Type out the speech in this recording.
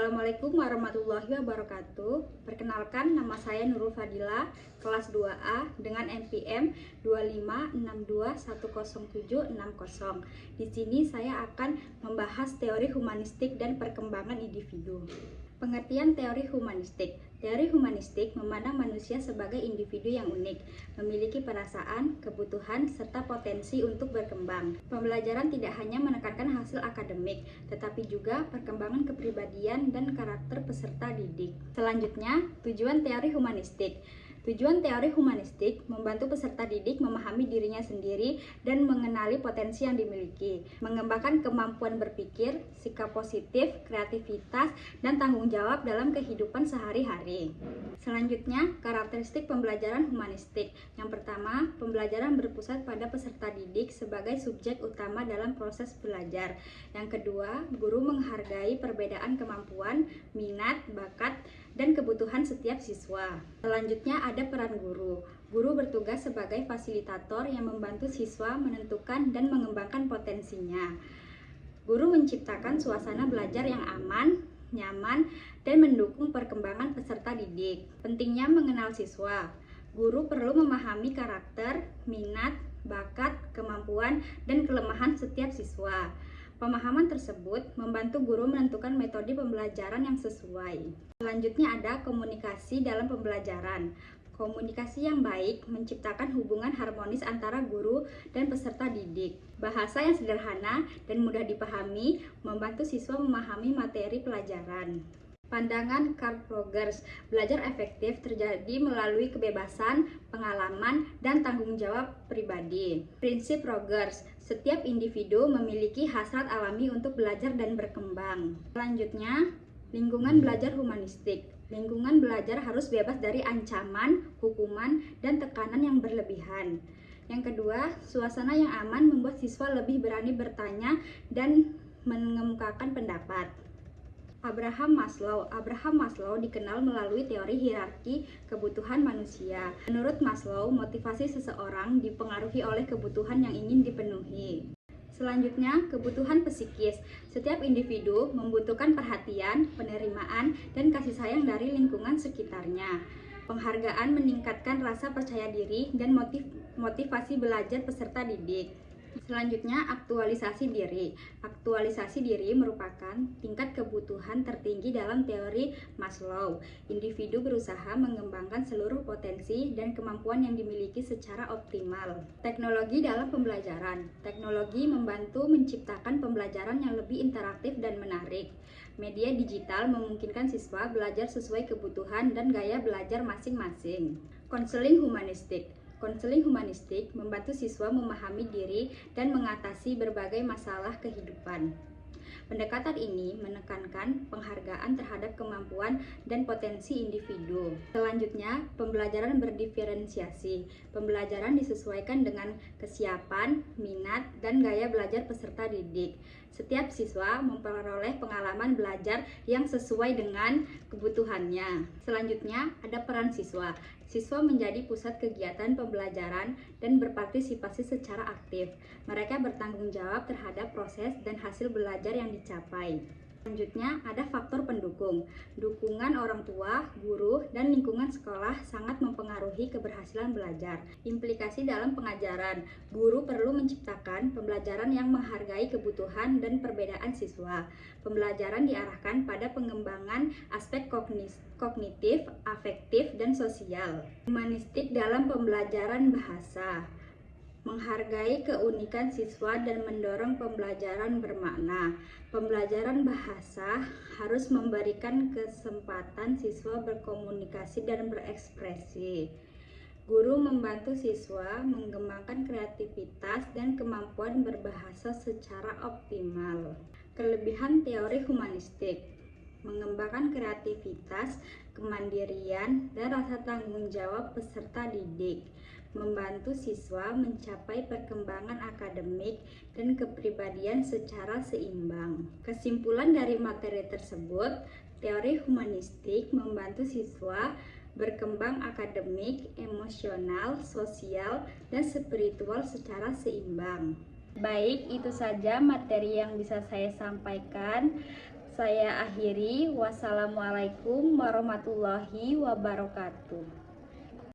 Assalamualaikum warahmatullahi wabarakatuh. Perkenalkan, nama saya Nurul Fadila, kelas 2A dengan NPM 256210760. Di sini saya akan membahas teori humanistik dan perkembangan individu. Pengertian teori humanistik. Teori humanistik memandang manusia sebagai individu yang unik, memiliki perasaan, kebutuhan, serta potensi untuk berkembang. Pembelajaran tidak hanya menekankan hasil akademik, tetapi juga perkembangan kepribadian dan karakter peserta didik. Selanjutnya, tujuan teori humanistik. Tujuan teori humanistik membantu peserta didik memahami dirinya sendiri dan mengenali potensi yang dimiliki, mengembangkan kemampuan berpikir, sikap positif, kreativitas, dan tanggung jawab dalam kehidupan sehari-hari. Selanjutnya, karakteristik pembelajaran humanistik. Yang pertama, pembelajaran berpusat pada peserta didik sebagai subjek utama dalam proses belajar. Yang kedua, guru menghargai perbedaan kemampuan, minat, bakat, dan kebutuhan setiap siswa. Selanjutnya ada peran guru. Guru bertugas sebagai fasilitator yang membantu siswa menentukan dan mengembangkan potensinya. Guru menciptakan suasana belajar yang aman, nyaman, dan mendukung perkembangan peserta didik. Pentingnya mengenal siswa. Guru perlu memahami karakter, minat, bakat, kemampuan, dan kelemahan setiap siswa. Pemahaman tersebut membantu guru menentukan metode pembelajaran yang sesuai. Selanjutnya ada komunikasi dalam pembelajaran. Komunikasi yang baik menciptakan hubungan harmonis antara guru dan peserta didik. Bahasa yang sederhana dan mudah dipahami membantu siswa memahami materi pelajaran. Pandangan Carl Rogers, belajar efektif terjadi melalui kebebasan, pengalaman, dan tanggung jawab pribadi. Prinsip Rogers, setiap individu memiliki hasrat alami untuk belajar dan berkembang. Selanjutnya, lingkungan belajar humanistik. Lingkungan belajar harus bebas dari ancaman, hukuman, dan tekanan yang berlebihan. Yang kedua, suasana yang aman membuat siswa lebih berani bertanya dan mengemukakan pendapat. Abraham Maslow dikenal melalui teori hierarki kebutuhan manusia. Menurut Maslow, motivasi seseorang dipengaruhi oleh kebutuhan yang ingin dipenuhi. Selanjutnya, kebutuhan psikis. Setiap individu membutuhkan perhatian, penerimaan, dan kasih sayang dari lingkungan sekitarnya. Penghargaan meningkatkan rasa percaya diri dan motivasi belajar peserta didik. Selanjutnya, aktualisasi diri. Aktualisasi diri merupakan tingkat kebutuhan tertinggi dalam teori Maslow. Individu berusaha mengembangkan seluruh potensi dan kemampuan yang dimiliki secara optimal. Teknologi dalam pembelajaran. Teknologi membantu menciptakan pembelajaran yang lebih interaktif dan menarik. Media digital memungkinkan siswa belajar sesuai kebutuhan dan gaya belajar masing-masing. Konseling humanistik. Konseling humanistik membantu siswa memahami diri dan mengatasi berbagai masalah kehidupan. Pendekatan ini menekankan penghargaan terhadap kemampuan dan potensi individu. Selanjutnya, pembelajaran berdiferensiasi. Pembelajaran disesuaikan dengan kesiapan, minat, dan gaya belajar peserta didik. Setiap siswa memperoleh pengalaman belajar yang sesuai dengan kebutuhannya. Selanjutnya, ada peran siswa. Siswa menjadi pusat kegiatan pembelajaran dan berpartisipasi secara aktif. Mereka bertanggung jawab terhadap proses dan hasil belajar yang dicapai. Selanjutnya, ada faktor pendukung. Dukungan orang tua, guru, dan lingkungan sekolah sangat mempengaruhi keberhasilan belajar. Implikasi dalam pengajaran. Guru perlu menciptakan pembelajaran yang menghargai kebutuhan dan perbedaan siswa. Pembelajaran diarahkan pada pengembangan aspek kognitif, afektif, dan sosial. Humanistik dalam pembelajaran bahasa. Menghargai keunikan siswa dan mendorong pembelajaran bermakna. Pembelajaran bahasa harus memberikan kesempatan siswa berkomunikasi dan berekspresi. Guru membantu siswa mengembangkan kreativitas dan kemampuan berbahasa secara optimal. Kelebihan teori humanistik: mengembangkan kreativitas, kemandirian, dan rasa tanggung jawab peserta didik, membantu siswa mencapai perkembangan akademik dan kepribadian secara seimbang. Kesimpulan dari materi tersebut, teori humanistik membantu siswa berkembang akademik, emosional, sosial, dan spiritual secara seimbang. Baik, itu saja materi yang bisa saya sampaikan. saya akhiri. Wassalamualaikum warahmatullahi wabarakatuh.